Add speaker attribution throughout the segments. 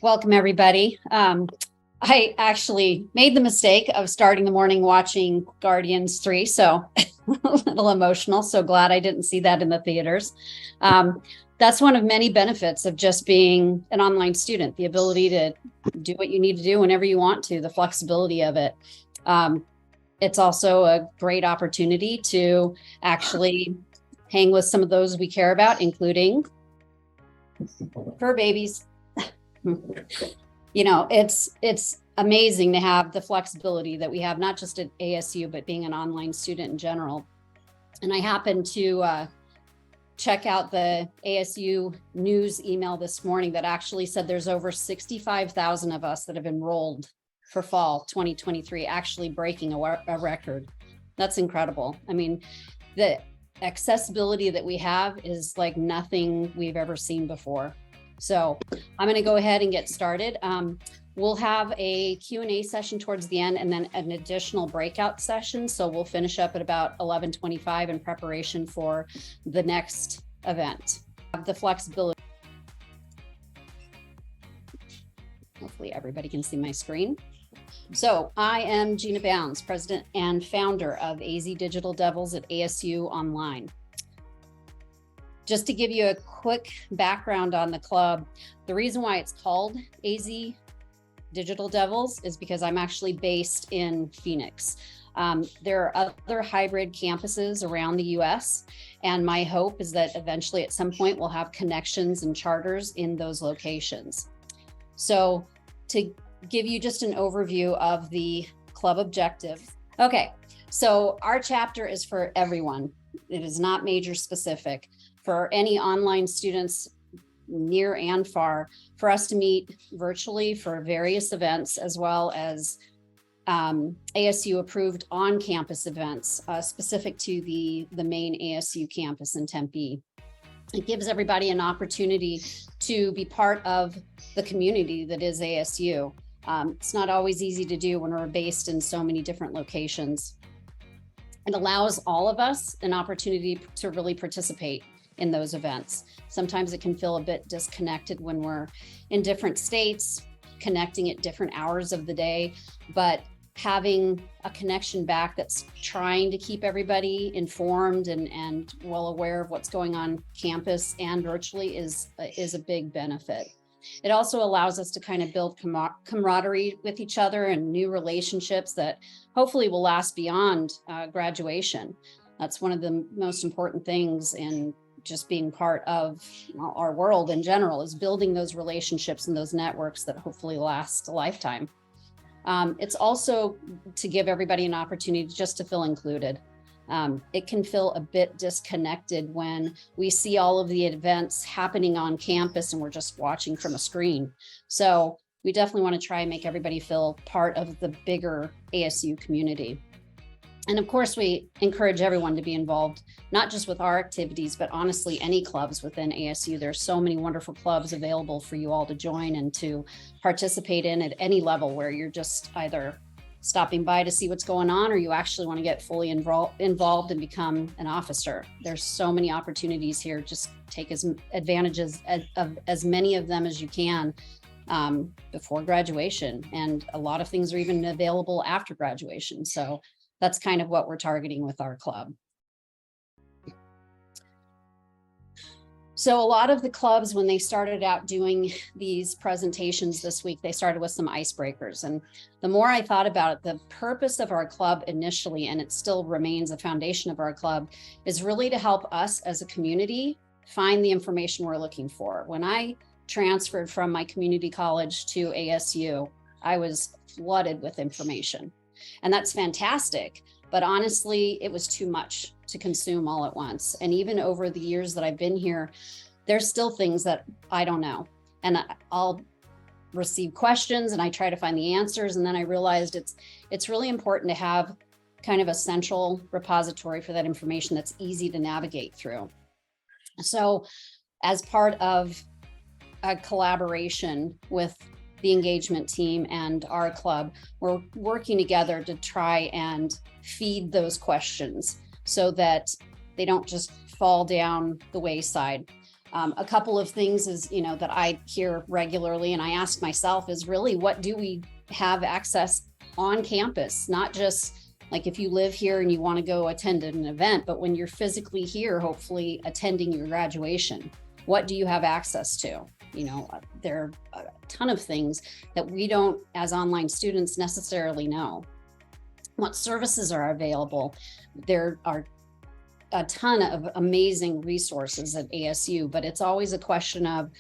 Speaker 1: Welcome, everybody. I actually made the mistake of starting the morning watching Guardians 3, so a little emotional. So glad I didn't see that in the theaters. That's one of many benefits of just being an online student, the ability to do what you need to do whenever you want to, the flexibility of it. It's also a great opportunity to actually hang with some of those we care about, including fur babies. You know, it's amazing to have the flexibility that we have, not just at ASU, but being an online student in general. And I happened to check out the ASU news email this morning that actually said there's over 65,000 of us that have enrolled for fall 2023, actually breaking a record. That's incredible. I mean, the accessibility that we have is like nothing we've ever seen before. So I'm going to go ahead and get started. We'll have a Q&A session towards the end and then an additional breakout session. So we'll finish up at about 11:25 in preparation for the next event. The flexibility. Hopefully everybody can see my screen. So I am Gina Bounds, president and founder of AZ Digital Devils at ASU Online. Just to give you a quick background on the club, the reason why it's called AZ Digital Devils is because I'm actually based in Phoenix. There are other hybrid campuses around the US, and my hope is that eventually at some point we'll have connections and charters in those locations. So to give you just an overview of the club objective. Okay, so our chapter is for everyone. It is not major specific. For any online students near and far, for us to meet virtually for various events, as well as ASU approved on-campus events specific to the main ASU campus in Tempe. It gives everybody an opportunity to be part of the community that is ASU. It's not always easy to do when we're based in so many different locations. It allows all of us an opportunity to really participate in those events. Sometimes it can feel a bit disconnected when we're in different states, connecting at different hours of the day, but having a connection back that's trying to keep everybody informed and well aware of what's going on campus and virtually is a big benefit. It also allows us to kind of build camaraderie with each other and new relationships that hopefully will last beyond graduation. That's one of the most important things in just being part of our world in general, is building those relationships and those networks that hopefully last a lifetime. It's also to give everybody an opportunity just to feel included. It can feel a bit disconnected when we see all of the events happening on campus and we're just watching from a screen. So we definitely want to try and make everybody feel part of the bigger ASU community. And of course, we encourage everyone to be involved, not just with our activities, but honestly, any clubs within ASU. There's so many wonderful clubs available for you all to join and to participate in at any level, where you're just either stopping by to see what's going on, or you actually want to get fully involved and become an officer. There's so many opportunities here. Just take advantages of as many of them as you can before graduation. And a lot of things are even available after graduation. So that's kind of what we're targeting with our club. So a lot of the clubs, when they started out doing these presentations this week, they started with some icebreakers. And the more I thought about it, the purpose of our club initially, and it still remains a foundation of our club, is really to help us as a community find the information we're looking for. When I transferred from my community college to ASU, I was flooded with information. And that's fantastic. But honestly, it was too much to consume all at once. And even over the years that I've been here, there's still things that I don't know. And I'll receive questions and I try to find the answers. And then I realized it's really important to have kind of a central repository for that information that's easy to navigate through. So as part of a collaboration with the engagement team and our club, we're working together to try and feed those questions so that they don't just fall down the wayside. A couple of things is, that I hear regularly and I ask myself is really, what do we have access on campus? Not just like if you live here and you want to go attend an event, but when you're physically here, hopefully attending your graduation, what do you have access to? There are a ton of things that we don't, as online students, necessarily know. What services are available? There are a ton of amazing resources at ASU, but it's always a question of,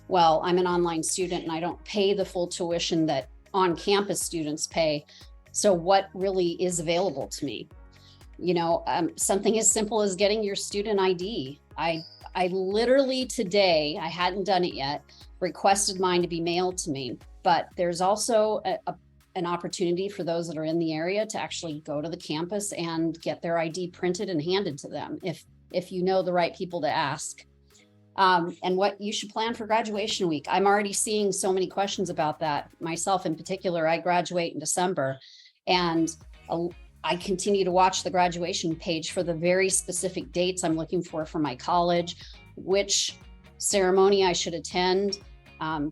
Speaker 1: well, I'm an online student and I don't pay the full tuition that on-campus students pay. So what really is available to me? Something as simple as getting your student ID. I literally today, I hadn't done it yet, requested mine to be mailed to me, but there's also an opportunity for those that are in the area to actually go to the campus and get their ID printed and handed to them if you know the right people to ask. And what you should plan for graduation week. I'm already seeing so many questions about that. Myself in particular, I graduate in December, and I continue to watch the graduation page for the very specific dates I'm looking for my college, which ceremony I should attend,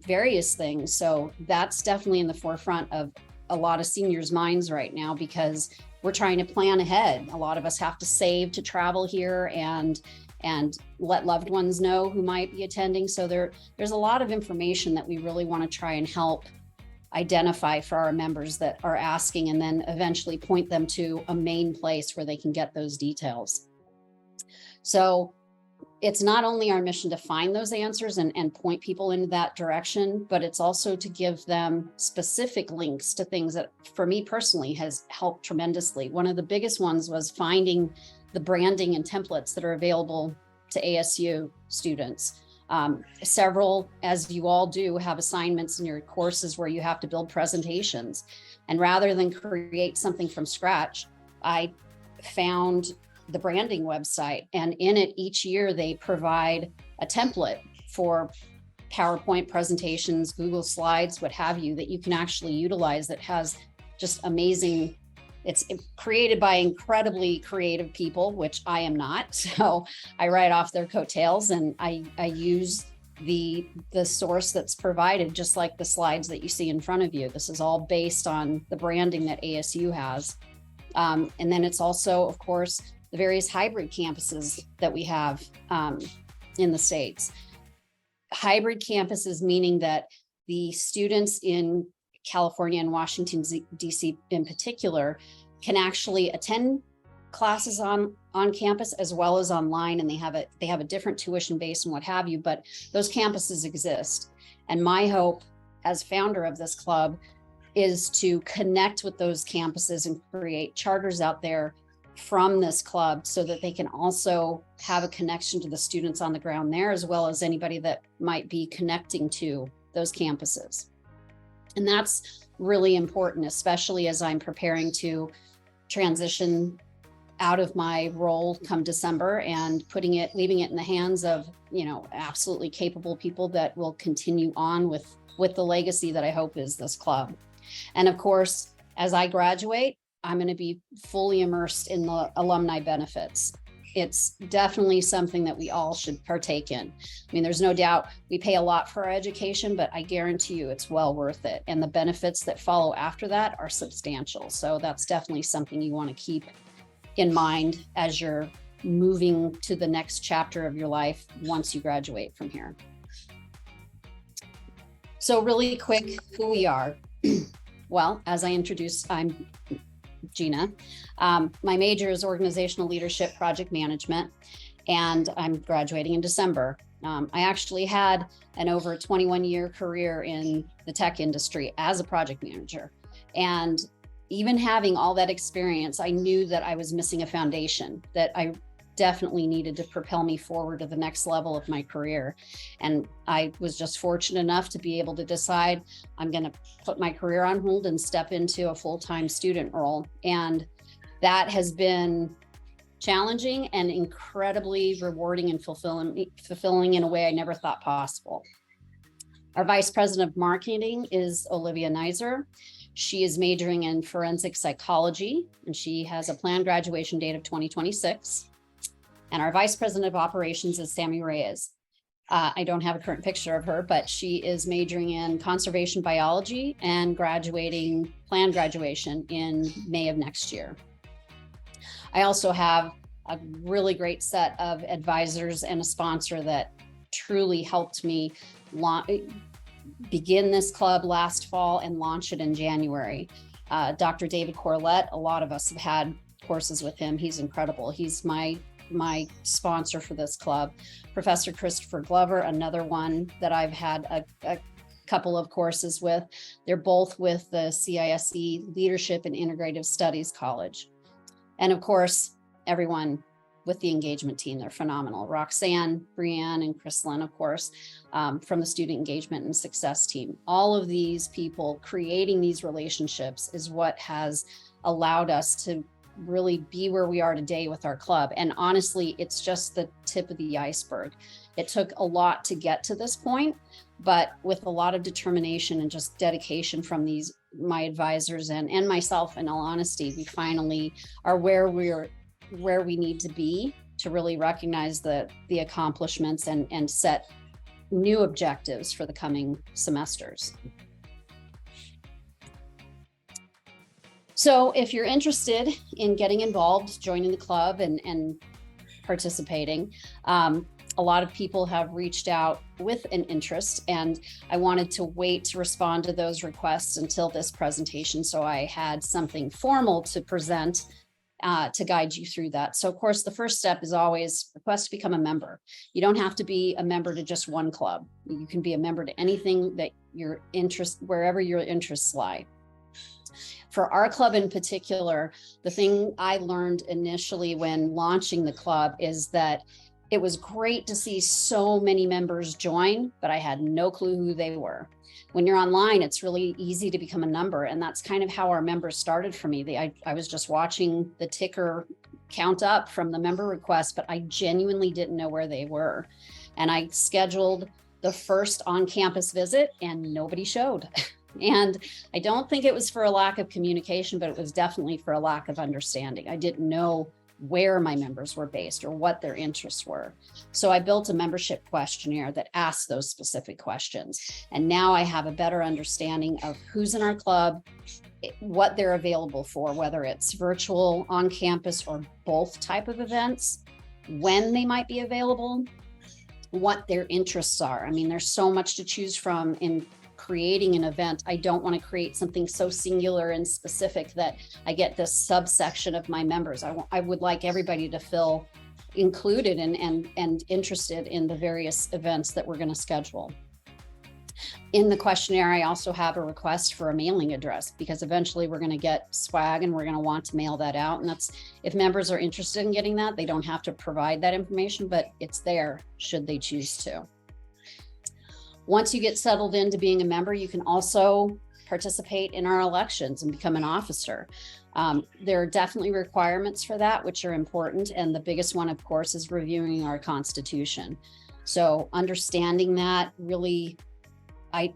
Speaker 1: various things. So that's definitely in the forefront of a lot of seniors' minds right now, because we're trying to plan ahead. A lot of us have to save to travel here and let loved ones know who might be attending. So there's a lot of information that we really want to try and help identify for our members that are asking, and then eventually point them to a main place where they can get those details. So it's not only our mission to find those answers and point people in that direction, but it's also to give them specific links to things that, for me personally, has helped tremendously. One of the biggest ones was finding the branding and templates that are available to ASU students. Several, as you all do, have assignments in your courses where you have to build presentations. And rather than create something from scratch, I found the branding website, and in it each year they provide a template for PowerPoint presentations, Google Slides, what have you, that you can actually utilize, that has just amazing. It's created by incredibly creative people, which I am not. So I write off their coattails, and I use the source that's provided, just like the slides that you see in front of you. This is all based on the branding that ASU has. And then it's also, of course, the various hybrid campuses that we have in the States. Hybrid campuses meaning that the students in California and Washington, DC in particular, can actually attend classes on campus as well as online, and they have a different tuition base and what have you, but those campuses exist. And my hope as founder of this club is to connect with those campuses and create charters out there from this club, so that they can also have a connection to the students on the ground there, as well as anybody that might be connecting to those campuses. And that's really important, especially as I'm preparing to transition out of my role come December and leaving it in the hands of, absolutely capable people that will continue on with the legacy that I hope is this club. And of course, as I graduate, I'm going to be fully immersed in the alumni benefits. It's definitely something that we all should partake in. I mean, there's no doubt we pay a lot for our education, but I guarantee you it's well worth it. And the benefits that follow after that are substantial. So that's definitely something you want to keep in mind as you're moving to the next chapter of your life once you graduate from here. So really quick, who we are. Well, as I introduced, I'm Gina. My major is organizational leadership, project management, and I'm graduating in December. I actually had an over 21-year career in the tech industry as a project manager. And even having all that experience, I knew that I was missing a foundation that I definitely needed to propel me forward to the next level of my career. And I was just fortunate enough to be able to decide I'm going to put my career on hold and step into a full-time student role. And that has been challenging and incredibly rewarding and fulfilling in a way I never thought possible. Our Vice President of Marketing is Olivia Nizer. She is majoring in forensic psychology, and she has a planned graduation date of 2026. And our Vice President of Operations is Sammy Reyes. I don't have a current picture of her, but she is majoring in conservation biology and planned graduation in May of next year. I also have a really great set of advisors and a sponsor that truly helped me begin this club last fall and launch it in January. Dr. David Corlett, a lot of us have had courses with him. He's incredible. He's my sponsor for this club. Professor Christopher Glover, another one that I've had a couple of courses with. They're both with the CISE Leadership and Integrative Studies College. And of course, everyone with the engagement team, they're phenomenal. Roxanne, Brianne, and Chrislyn, of course, from the student engagement and success team. All of these people creating these relationships is what has allowed us to really be where we are today with our club. And honestly, it's just the tip of the iceberg. It took a lot to get to this point, but with a lot of determination and just dedication from my advisors and myself, in all honesty, we finally are where we need to be to really recognize the accomplishments and set new objectives for the coming semesters. So if you're interested in getting involved, joining the club and participating, a lot of people have reached out with an interest, and I wanted to wait to respond to those requests until this presentation, so I had something formal to present to guide you through that. So of course, the first step is always request to become a member. You don't have to be a member to just one club. You can be a member to anything that wherever your interests lie. For our club in particular, the thing I learned initially when launching the club is that it was great to see so many members join, but I had no clue who they were. When you're online, it's really easy to become a number. And that's kind of how our members started for me. I was just watching the ticker count up from the member request, but I genuinely didn't know where they were. And I scheduled the first on-campus visit and nobody showed. And I don't think it was for a lack of communication, but it was definitely for a lack of understanding. I didn't know where my members were based or what their interests were. So I built a membership questionnaire that asked those specific questions. And now I have a better understanding of who's in our club, what they're available for, whether it's virtual, on campus, or both type of events, when they might be available, what their interests are. I mean, there's so much to choose from in creating an event. I don't want to create something so singular and specific that I get this subsection of my members. I would like everybody to feel included and interested in the various events that we're going to schedule. In the questionnaire, I also have a request for a mailing address, because eventually we're going to get swag and we're going to want to mail that out. And that's, if members are interested in getting that, they don't have to provide that information, but it's there should they choose to. Once you get settled into being a member, you can also participate in our elections and become an officer. There are definitely requirements for that, which are important. And the biggest one, of course, is reviewing our Constitution. So understanding that, really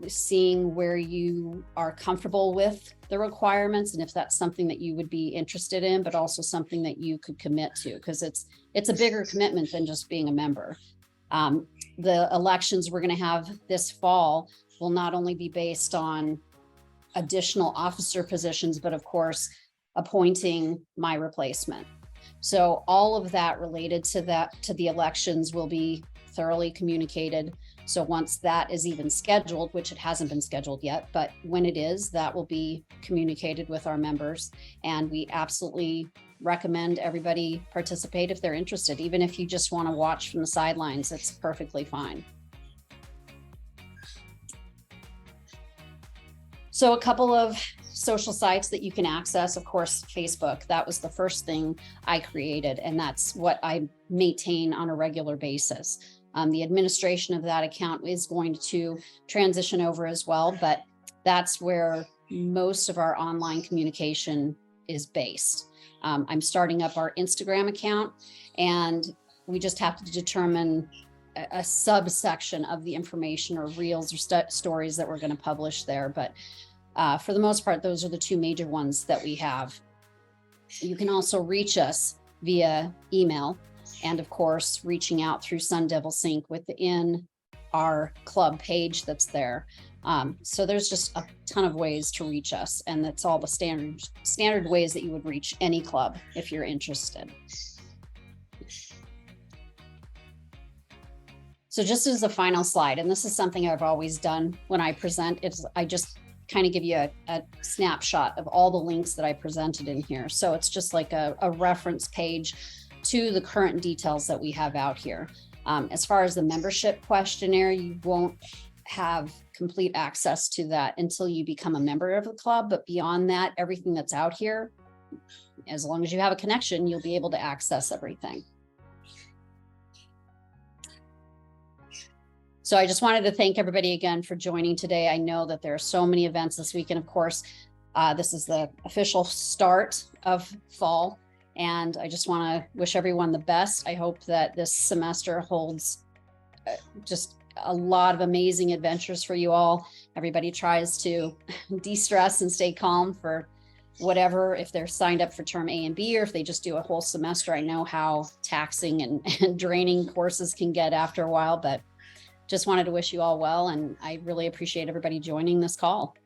Speaker 1: seeing where you are comfortable with the requirements and if that's something that you would be interested in, but also something that you could commit to, because it's a bigger commitment than just being a member. The elections we're going to have this fall will not only be based on additional officer positions, but of course, appointing my replacement. So all of that related to the elections will be thoroughly communicated. So once that is even scheduled, which it hasn't been scheduled yet, but when it is, that will be communicated with our members. And we absolutely recommend everybody participate if they're interested. Even if you just want to watch from the sidelines, it's perfectly fine. So a couple of social sites that you can access, of course, Facebook. That was the first thing I created, and that's what I maintain on a regular basis. The administration of that account is going to transition over as well, but that's where most of our online communication is based. I'm starting up our Instagram account, and we just have to determine a subsection of the information or reels or stories that we're going to publish there. But for the most part, those are the two major ones that we have. You can also reach us via email, and of course, reaching out through Sun Devil Sync within our club page that's there. So there's just a ton of ways to reach us, and that's all the standard ways that you would reach any club if you're interested. So just as a final slide, and this is something I've always done when I present, I just kind of give you a snapshot of all the links that I presented in here. So it's just like a reference page to the current details that we have out here. As far as the membership questionnaire, you won't have complete access to that until you become a member of the club. But beyond that, everything that's out here, as long as you have a connection, you'll be able to access everything. So I just wanted to thank everybody again for joining today. I know that there are so many events this week, and of course, this is the official start of fall. And I just want to wish everyone the best. I hope that this semester holds just a lot of amazing adventures for you all. Everybody tries to de-stress and stay calm for whatever, if they're signed up for term A and B, or if they just do a whole semester. I know how taxing and draining courses can get after a while, but just wanted to wish you all well. And I really appreciate everybody joining this call.